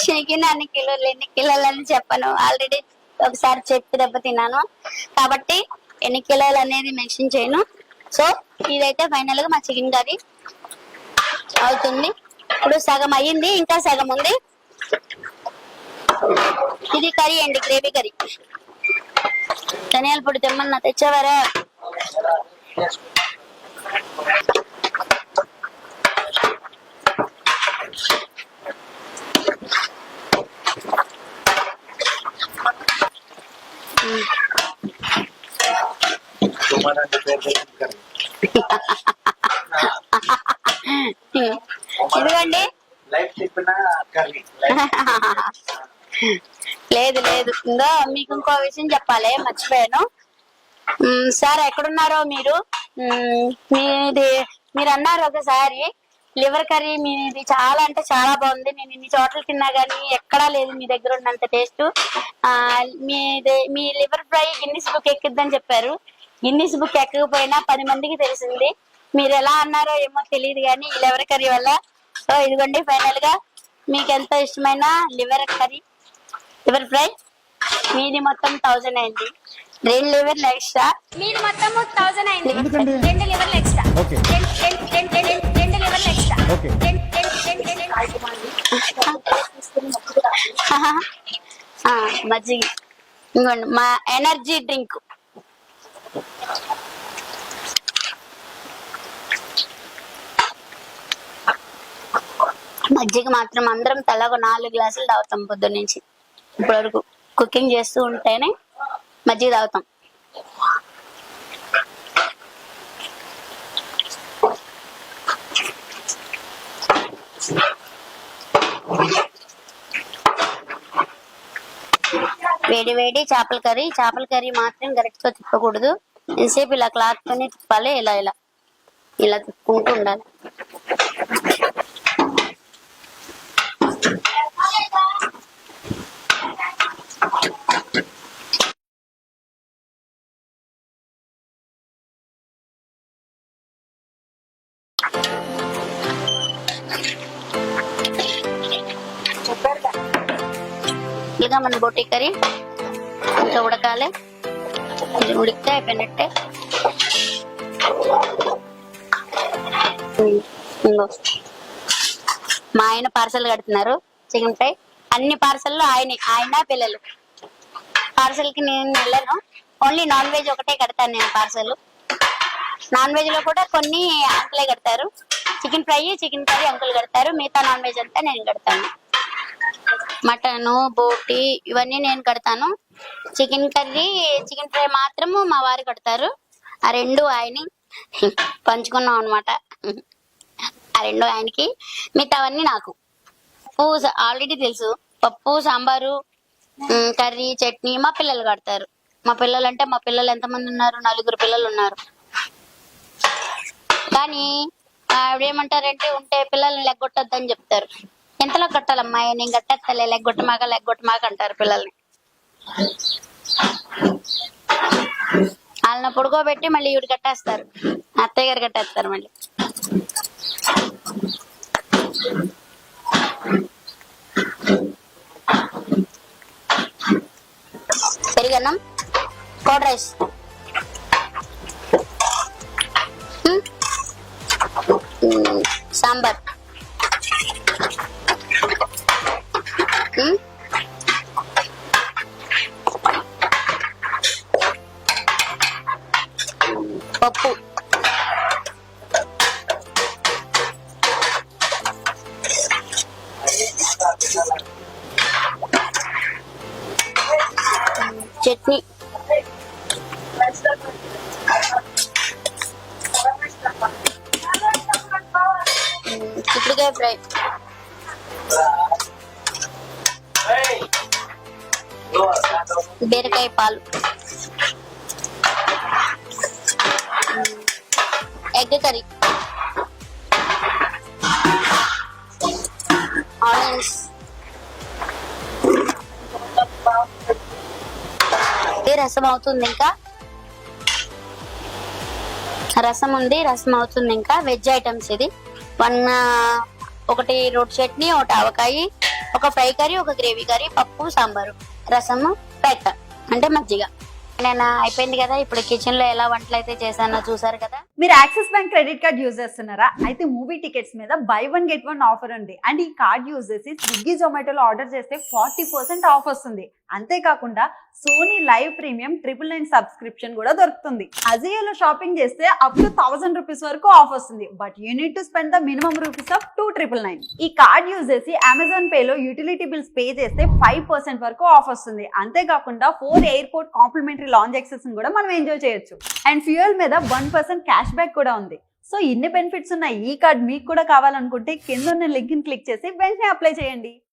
Chicken ఎన్ని కిలోలు అని చెప్పను, ఆల్రెడీ ఒకసారి చెప్పి దెబ్బ తిన్నాను కాబట్టి ఎన్ని కిలోలు అనేది మెన్షన్ చేయను. సో ఇదైతే ఫైనల్ గా మా చికెన్ కర్రీ అవుతుంది. ఇప్పుడు సగం అయ్యింది, ఇంకా సగం ఉంది. ఇది కర్రీ అండి, గ్రేవీ కర్రీ. ధనియాల పొడి తెమ్మన్నా తెచ్చేవారా? ఇదిగోండి. లేదు లేదు, ఇంకా మీకు ఇంకో విషయం చెప్పాలి, మర్చిపోయాను. సార్ ఎక్కడున్నారో మీరు, మీరు అన్నారు ఒకసారి లివర్ కర్రీ మీది చాలా అంటే చాలా బాగుంది, నేను ఇన్ని చోట్ల తిన్నా గానీ ఎక్కడా లేదు మీ దగ్గర ఉన్నంత టేస్ట్. మీ లివర్ ఫ్రై గిన్నిస్ బుక్ ఎక్కిద్దని చెప్పారు. గిన్నిస్ బుక్ ఎక్కకపోయినా 10 మందికి తెలిసింది. మీరు ఎలా అన్నారో ఏమో తెలియదు కానీ ఈ లివర్ కర్రీ వల్ల. సో ఇదిగోండి ఫైనల్ గా మీకు ఎంతో ఇష్టమైన లివర్ కర్రీ, లివర్ ఫ్రై. మీది మొత్తం 1000 అయింది, 2 లివర్లు ఎక్స్ట్రా. మీది మొత్తం 1000 అయింది, 2 లివర్లు ఎక్స్ట్రా, 2 లివర్లు ఎక్స్ట్రా. మజ్జిగ ఇంకోండి, మా ఎనర్జీ డ్రింక్. మజ్జిగ మాత్రం అందరం తలకు 4 గ్లాసులు తాగుతాం పొద్దున్న నుంచి ఇప్పటి వరకు. కుకింగ్ చేస్తూ ఉంటేనే మజ్జిగ తాగుతాం. వేడి వేడి చేపల కర్రీ. చేపల కర్రీ మాత్రం గరిటతో తిప్పకూడదు, ఎంతసేపు ఇలా క్లాత్ తోనే తిప్పాలి. ఇలా ఇలా ఇలా తిప్పుకుంటూ ఉండాలి. ఇదిగా మన బోటీ కర్రీ ఇంకా ఉడకాలి. ఇది ఉడికితే అయిపోయినట్టే. మా ఆయన పార్సల్ కడుతున్నారు చికెన్ ఫ్రై. అన్ని పార్సల్ ఆయన పిల్లలు. పార్సల్ కి నేను వెళ్ళను, ఓన్లీ నాన్ వెజ్ ఒకటే కడతాను నేను పార్సల్. నాన్ వెజ్ లో కూడా కొన్ని అంకులే కడతారు. Chicken fry chicken curry uncle కడతారు, మిగతా నాన్ వెజ్ అంతా నేను కడతాను. మటన్ బోటి ఇవన్నీ నేను కడతాను. చికెన్ కర్రీ చికెన్ ఫ్రై మాత్రము మా వారు కడతారు. ఆ 2 ఆయన్ని పంచుకున్నాం అనమాట. ఆ 2 ఆయనకి, మిగతావన్నీ నాకు. పప్పు ఆల్రెడీ తెలుసు, పప్పు సాంబారు కర్రీ చట్నీ మా పిల్లలు కడతారు. మా పిల్లలు అంటే మా పిల్లలు ఎంతమంది ఉన్నారు, 4 పిల్లలు ఉన్నారు. కానీ ఆవిడేమంటారంటే ఉంటే పిల్లల్ని లెగ్గొట్టొద్దని చెప్తారు. ఎంతలో కట్టాలమ్మా, నేను కట్టేస్తలే, లెగ్గొట్టమాక అంటారు పిల్లల్ని. వాళ్ళని పొడుకోబెట్టి మళ్ళీ ఈవిడ కట్టేస్తారు, అత్తయ్య గారు కట్టేస్తారు మళ్ళీ. పెరుగన్నం, కర్డ్ రైస్, సాంబార్, పప్పు, చట్నీ, చిక్కుడుకాయ ఫ్రై, బీరకాయ పాలు, ఎగ్ కర్రీ, ఆనియన్స్, రసం అవుతుంది. ఇంకా రసం ఉంది, రసం అవుతుంది. ఇంకా వెజ్ ఐటమ్స్ ఇది 1 ఒకటి రోటి చట్నీ, ఒకటి ఆవకాయ, ఒక ఫ్రై కర్రీ, ఒక గ్రేవీ కర్రీ, పప్పు, సాంబారు, రసము, రైతా అంటే మజ్జిగ. నేను అయిపోయింది కదా, ఇప్పుడు కిచెన్ లో ఎలా వంటలు అయితే చేశానో చూసారు కదా. మీరు axis bank credit card use చేస్తున్నారా? అయితే మూవీ టికెట్స్ మీద బై 1 get 1 ఆఫర్ ఉంది. అండ్ ఈ కార్డ్ యూజ్ చేసి స్విగ్గీ జొమాటోలో ఆర్డర్ చేస్తే 40% ఆఫ్ వస్తుంది. అంతేకాకుండా సోనీ లైవ్ ప్రీమియం 999 సబ్స్క్రిప్షన్ కూడా దొరుకుతుంది. అజియోలో షాపింగ్ చేస్తే అప్ టు 1000 రూపీస్ వరకు ఆఫ్ వస్తుంది. But you need to spend the minimum rupees of 2999. ఈ కార్డ్ యూజ్ చేసి అమెజాన్ పేలో యూటిలిటీ బిల్స్ పే చేస్తే 5% వరకు ఆఫ్ వస్తుంది. అంతేకాకుండా 4 ఎయిర్పోర్ట్ కాంప్లిమెంటరీ లాంజ్ యాక్సెస్ కూడా మనం ఎంజాయ్ చేయొచ్చు. అండ్ ఫ్యూయల్ మీద 1% క్యాష్ బ్యాక్ కూడా ఉంది. సో ఇన్ని బెనిఫిట్స్ ఉన్న ఈ కార్డ్ మీకు కూడా కావాలనుకుంటే కింద ఉన్న లింక్ ని క్లిక్ చేసి వెంటనే అప్లై చేయండి.